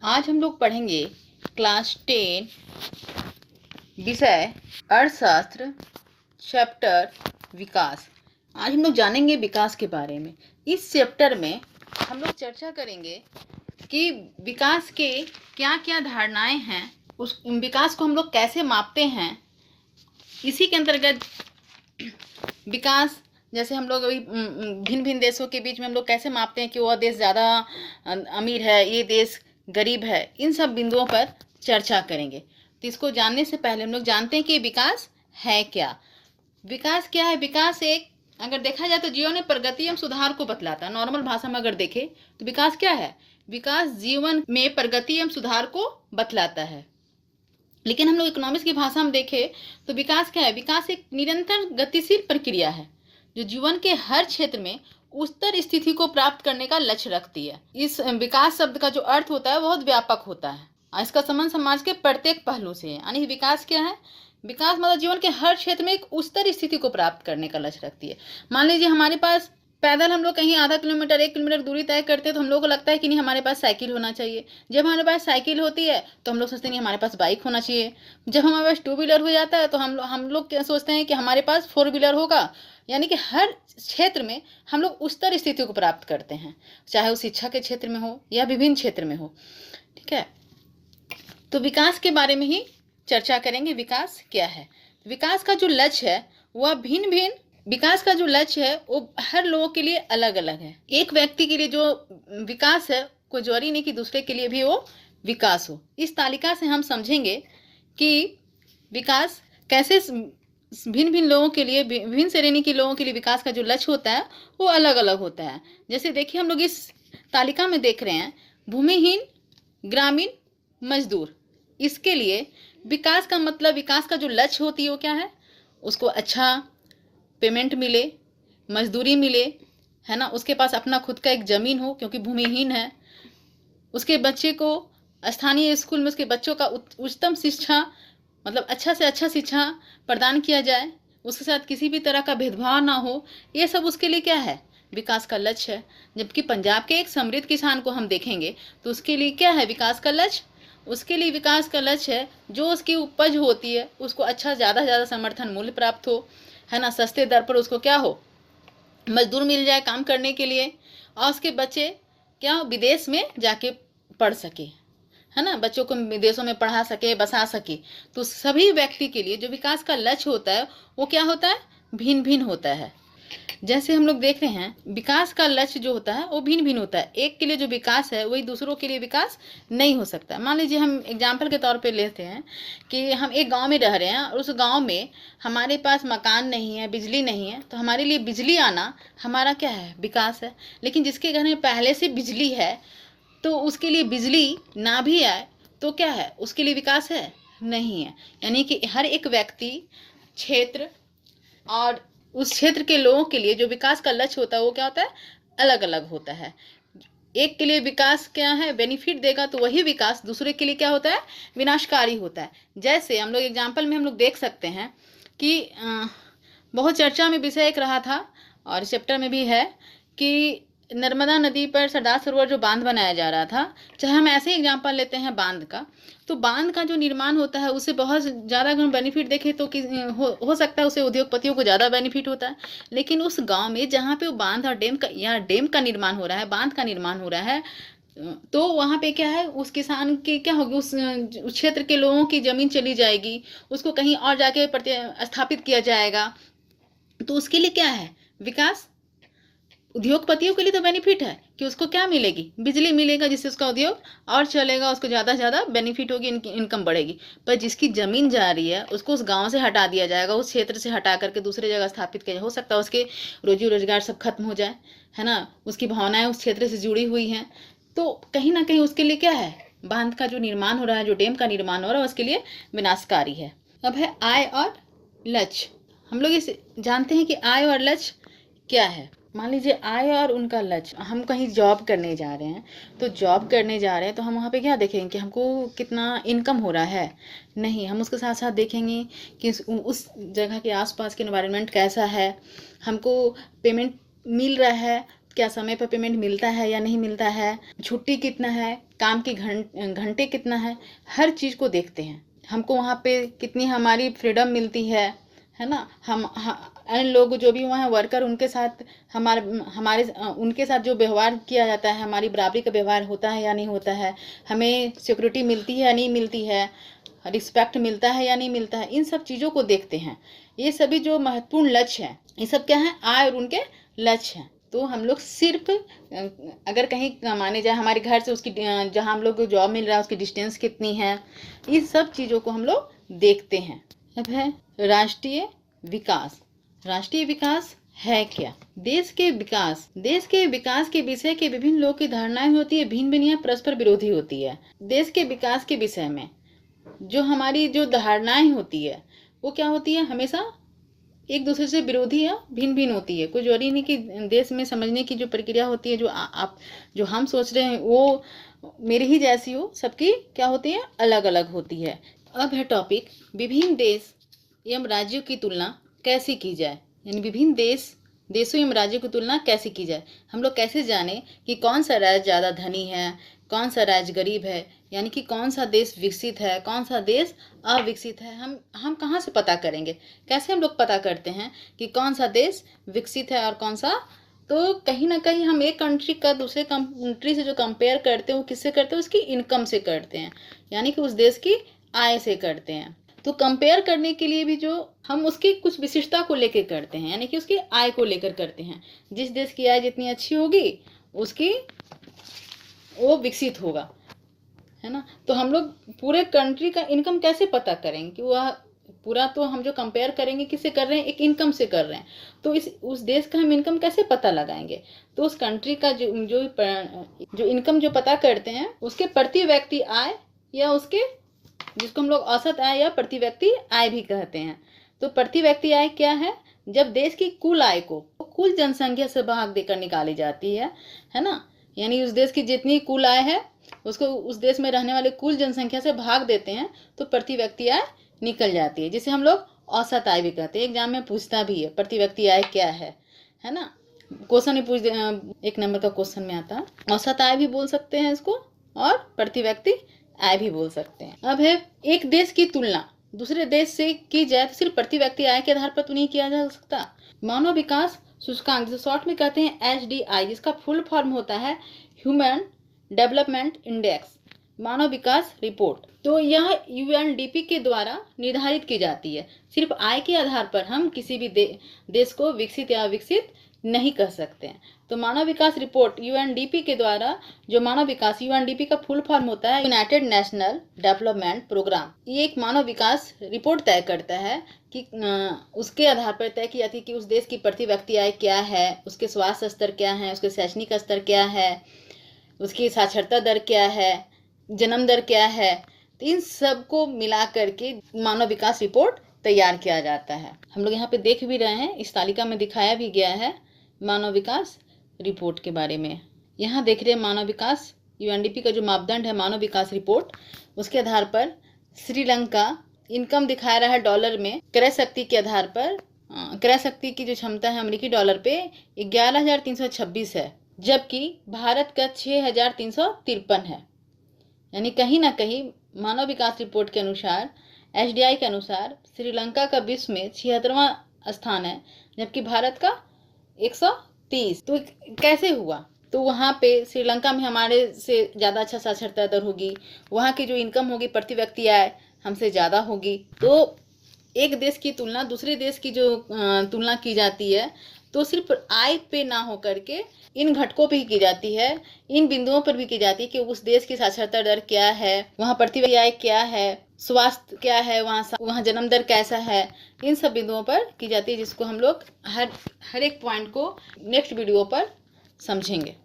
आज हम लोग पढ़ेंगे क्लास 10 विषय अर्थशास्त्र चैप्टर विकास। आज हम लोग जानेंगे विकास के बारे में। इस चैप्टर में हम लोग चर्चा करेंगे कि विकास के क्या क्या धारणाएं हैं, उस विकास को हम लोग कैसे मापते हैं। इसी के अंतर्गत विकास जैसे हम लोग अभी भिन्न भिन्न देशों के बीच में हम लोग कैसे मापते हैं कि वह देश ज़्यादा अमीर है, ये देश गरीब है, इन सब बिंदुओं पर चर्चा करेंगे। तो इसको जानने से पहले हम लोग जानते हैं कि विकास है क्या। विकास क्या है? विकास एक अगर देखा जाए तो जीवन में प्रगति एवं सुधार को बतलाता है। नॉर्मल भाषा में अगर देखें तो विकास क्या है? विकास जीवन में प्रगति एवं सुधार को बतलाता है। लेकिन हम लोग इकोनॉमिक्स की भाषा में देखें तो विकास क्या है? विकास एक निरंतर गतिशील प्रक्रिया है जो जीवन के हर क्षेत्र में उच्चतर स्थिति को प्राप्त करने का लक्ष्य रखती है। इस विकास शब्द का जो अर्थ होता है बहुत व्यापक होता है। इसका संबंध समाज के प्रत्येक पहलू से है। यानी विकास क्या है? विकास मतलब जीवन के हर क्षेत्र में एक उच्चतर स्थिति को प्राप्त करने का लक्ष्य रखती है। मान लीजिए हमारे पास पैदल हम लोग कहीं आधा किलोमीटर 1 किलोमीटर दूरी तय करते हैं तो हम लोग को लगता है कि नहीं हमारे पास साइकिल होना चाहिए। जब हमारे पास साइकिल होती है तो हम लोग सोचते हैं कि हमारे पास बाइक होना चाहिए। जब हमारे पास 2 व्हीलर हो जाता है तो हम लोग क्या सोचते हैं कि हमारे पास 4 व्हीलर होगा। यानी कि हर क्षेत्र में हम लोग उच्चतर स्थिति को प्राप्त करते हैं, चाहे वो शिक्षा के क्षेत्र में हो या विभिन्न क्षेत्र में हो। ठीक है, तो विकास के बारे में ही चर्चा करेंगे। विकास क्या है? विकास का जो लक्ष्य है वह भिन्न भिन्न विकास का जो लक्ष्य है वो हर लोगों के लिए अलग अलग है। एक व्यक्ति के लिए जो विकास है कोई जरूरी नहीं कि दूसरे के लिए भी वो विकास हो। इस तालिका से हम समझेंगे कि विकास कैसे भिन्न भिन्न लोगों के लिए, विभिन्न श्रेणी के लोगों के लिए विकास का जो लक्ष्य होता है वो अलग अलग होता है। जैसे देखिए हम लोग इस तालिका में देख रहे हैं भूमिहीन, ग्रामीण, मजदूर। इसके लिए विकास का मतलब, विकास का जो लक्ष्य होती है वो क्या है? उसको अच्छा पेमेंट मिले, मजदूरी मिले, है ना, उसके पास अपना खुद का एक ज़मीन हो क्योंकि भूमिहीन है, उसके बच्चे को स्थानीय स्कूल में उसके बच्चों का उच्चतम शिक्षा मतलब अच्छा से अच्छा शिक्षा प्रदान किया जाए, उसके साथ किसी भी तरह का भेदभाव ना हो। ये सब उसके लिए क्या है? विकास का लक्ष्य है। जबकि पंजाब के एक समृद्ध किसान को हम देखेंगे तो उसके लिए क्या है विकास का लक्ष्य? उसके लिए विकास का लक्ष्य है जो उसकी उपज होती है उसको अच्छा ज़्यादा से ज़्यादा समर्थन मूल्य प्राप्त हो, है ना, सस्ते दर पर उसको क्या हो, मजदूर मिल जाए काम करने के लिए, और उसके बच्चे क्या हो, विदेश में जाके पढ़ सके, है ना, बच्चों को विदेशों में पढ़ा सके, बसा सके। तो सभी व्यक्ति के लिए जो विकास का लक्ष्य होता है वो क्या होता है? भिन्न भिन्न होता है। जैसे हम लोग देख रहे हैं विकास का लक्ष्य जो होता है वो भिन्न भिन्न होता है। एक के लिए जो विकास है वही दूसरों के लिए विकास नहीं हो सकता। मान लीजिए हम एग्जाम्पल के तौर पे लेते हैं कि हम एक गांव में रह रहे हैं और उस गांव में हमारे पास मकान नहीं है, बिजली नहीं है, तो हमारे लिए बिजली आना हमारा क्या है? विकास है। लेकिन जिसके घर में पहले से बिजली है तो उसके लिए बिजली ना भी आए तो क्या है? उसके लिए विकास है? नहीं है। यानी कि हर एक व्यक्ति, क्षेत्र और उस क्षेत्र के लोगों के लिए जो विकास का लक्ष्य होता है वो क्या होता है? अलग अलग होता है। एक के लिए विकास क्या है? बेनिफिट देगा, तो वही विकास दूसरे के लिए क्या होता है? विनाशकारी होता है। जैसे हम लोग एग्जाम्पल में हम लोग देख सकते हैं कि बहुत चर्चा में विषय एक रहा था और चैप्टर में भी है कि नर्मदा नदी पर सरदार सरोवर जो बांध बनाया जा रहा था, चाहे हम ऐसे ही एग्जाम्पल लेते हैं बांध का, तो बांध का जो निर्माण होता है उससे बहुत ज़्यादा अगर हम बेनिफिट देखें तो हो सकता है उसे उद्योगपतियों को ज़्यादा बेनिफिट होता है। लेकिन उस गांव में जहाँ पे वो बांध और डेम का निर्माण हो रहा है, बांध का निर्माण हो रहा है, तो वहाँ पे क्या है, उस किसान की क्या होगी, उस क्षेत्र के लोगों की ज़मीन चली जाएगी, उसको कहीं और जाके स्थापित किया जाएगा। तो उसके लिए क्या है? विकास। उद्योगपतियों के लिए तो बेनिफिट है कि उसको क्या मिलेगी? बिजली मिलेगा, जिससे उसका उद्योग और चलेगा, उसको ज़्यादा से ज़्यादा बेनिफिट होगी, इनकम बढ़ेगी। पर जिसकी ज़मीन जा रही है उसको उस गांव से हटा दिया जाएगा, उस क्षेत्र से हटा करके दूसरी जगह स्थापित किया, हो सकता है उसके रोजी रोजगार सब खत्म हो जाए, है ना, उसकी भावनाएं उस क्षेत्र से जुड़ी हुई हैं। तो कहीं ना कहीं उसके लिए क्या है? बांध का जो निर्माण हो रहा है, जो डैम का निर्माण हो रहा है, उसके लिए विनाशकारी है। अब है आय और लक्ष्य। हम लोग इसे जानते हैं कि आय और लक्ष्य क्या है। मान लीजिए आय और उनका लक्ष्य, हम कहीं जॉब करने जा रहे हैं, तो जॉब करने जा रहे हैं तो हम वहाँ पे क्या देखेंगे कि हमको कितना इनकम हो रहा है? नहीं, हम उसके साथ साथ देखेंगे कि उस जगह के आसपास के एनवायरनमेंट कैसा है, हमको पेमेंट मिल रहा है, क्या समय पर पेमेंट मिलता है या नहीं मिलता है, छुट्टी कितना है, काम के घंटे कितना है चीज़ को देखते हैं। हमको वहाँ पे कितनी हमारी फ्रीडम मिलती है ना। अन्य लोग जो भी वहाँ वर्कर उनके साथ हमारे उनके साथ जो व्यवहार किया जाता है, हमारी बराबरी का व्यवहार होता है या नहीं होता है, हमें सिक्योरिटी मिलती है या नहीं मिलती है, रिस्पेक्ट मिलता है या नहीं मिलता है, इन सब चीज़ों को देखते हैं। ये सभी जो महत्वपूर्ण लक्ष्य हैं, ये सब क्या है, आय और उनके लक्ष्य हैं। तो हम लोग सिर्फ अगर कहीं माने जाए हमारे घर से उसकी जहाँ हम लोग को जॉब मिल रहा है उसकी डिस्टेंस कितनी है, इस सब चीज़ों को हम लोग देखते हैं। अब है राष्ट्रीय विकास। राष्ट्रीय विकास है क्या? देश के विकास के विषय के विभिन्न लोगों की धारणाएं होती है, भिन्न भिन्न या परस्पर विरोधी होती है। देश के विकास के विषय में जो हमारी जो धारणाएं होती है वो क्या होती है, हमेशा एक दूसरे से विरोधी या भिन्न भिन्न होती है। कोई जरूरी नहीं कि देश में समझने की जो प्रक्रिया होती है, जो हम सोच रहे हैं वो मेरी ही जैसी हो, सबकी क्या होती है, अलग अलग होती है। अब है टॉपिक विभिन्न देश एवं राज्यों की तुलना कैसे की जाए, यानी विभिन्न देशों एवं राज्यों की तुलना कैसे की जाए। हम लोग कैसे जाने कि कौन सा राज्य ज़्यादा धनी है, कौन सा राज्य गरीब है, यानी कि कौन सा देश विकसित है, कौन सा देश अविकसित है। हम कहाँ से पता करेंगे, कैसे हम लोग पता करते हैं कि कौन सा देश विकसित है और कौन सा। तो कहीं ना कहीं हम एक कंट्री का दूसरे कंट्री से जो कंपेयर करते हैं वो किससे करते हैं, उसकी इनकम से करते हैं, यानी कि उस देश की आय से करते हैं। तो कंपेयर करने के लिए भी जो हम उसकी कुछ विशिष्टता को लेकर करते हैं, यानी कि उसकी आय को लेकर करते हैं। जिस देश की आय जितनी अच्छी होगी उसकी वो विकसित होगा, है ना। तो हम लोग पूरे कंट्री का इनकम कैसे पता करेंगे कि वह पूरा, तो हम जो कंपेयर करेंगे किससे कर रहे हैं, एक इनकम से कर रहे हैं। तो उस देश का हम इनकम कैसे पता लगाएंगे, तो उस कंट्री का जो इनकम जो पता करते हैं उसके प्रति व्यक्ति आय, या उसके जिसको हम लोग औसत आय या प्रति व्यक्ति आय भी कहते हैं। तो प्रति व्यक्ति आय क्या है, जब देश की कुल आय को कुल जनसंख्या से भाग देकर निकाली जाती है ना। यानी उस देश की जितनी कुल आय है उसको उस देश में रहने वाले कुल जनसंख्या से भाग देते हैं तो प्रति व्यक्ति आय निकल जाती है, जिसे हम लोग औसत आय भी कहते हैं। एग्जाम में पूछता भी है प्रति व्यक्ति आय क्या है ना। क्वेश्चन ही पूछ दे, 1 नंबर का क्वेश्चन में आता है। औसत आय भी बोल सकते हैं इसको और प्रति व्यक्ति आय भी बोल सकते हैं। अब है एक देश की तुलना दूसरे देश से की जाए तो सिर्फ प्रति व्यक्ति आय के आधार पर तो नहीं किया जा सकता। मानव विकास सूचकांक, जिसे शॉर्ट में कहते हैं HDI, जिसका फुल फॉर्म होता है ह्यूमन डेवलपमेंट इंडेक्स, मानव विकास रिपोर्ट। तो यह UNDP के द्वारा निर्धारित की जाती है। सिर्फ आय के आधार पर हम किसी भी देश को विकसित या अविकसित नहीं कह सकते हैं। तो मानव विकास रिपोर्ट UNDP के द्वारा, जो मानव विकास UNDP का फुल फॉर्म होता है यूनाइटेड नेशनल डेवलपमेंट प्रोग्राम, ये एक मानव विकास रिपोर्ट तय करता है कि उसके आधार पर तय की जाती है कि उस देश की प्रति व्यक्ति आय क्या है, उसके स्वास्थ्य स्तर क्या है, उसके शैक्षणिक स्तर क्या है, उसकी साक्षरता दर क्या है, जन्म दर क्या है। तो इन सब को मिला करके मानव विकास रिपोर्ट तैयार किया जाता है। हम लोग यहाँ पे देख भी रहे हैं, इस तालिका में दिखाया भी गया है मानव विकास रिपोर्ट के बारे में। यहाँ देख रहे हैं मानव विकास UNDP का जो मापदंड है मानव विकास रिपोर्ट, उसके आधार पर श्रीलंका इनकम दिखा रहा है डॉलर में। क्रय शक्ति के आधार पर क्रय शक्ति की जो क्षमता है अमेरिकी डॉलर पे 11,326 है, जबकि भारत का 6,353 है। यानी कहीं ना कहीं मानव विकास रिपोर्ट के अनुसार HDI के अनुसार श्रीलंका का विश्व में 76वां स्थान है, जबकि भारत का 130। तो कैसे हुआ, तो वहाँ पे श्रीलंका में हमारे से ज़्यादा अच्छा साक्षरता दर होगी, वहाँ की जो इनकम होगी प्रति व्यक्ति आय हमसे ज़्यादा होगी। तो एक देश की तुलना दूसरे देश की जो तुलना की जाती है तो सिर्फ आय पे ना हो करके इन घटकों पे ही की जाती है, इन बिंदुओं पर भी की जाती है कि उस देश की साक्षरता दर क्या है, वहाँ प्रति व्यक्ति आय क्या है, स्वास्थ्य क्या है, वहाँ जन्म दर कैसा है। इन सब बिंदुओं पर की जाती है, जिसको हम लोग हर एक पॉइंट को नेक्स्ट वीडियो पर समझेंगे।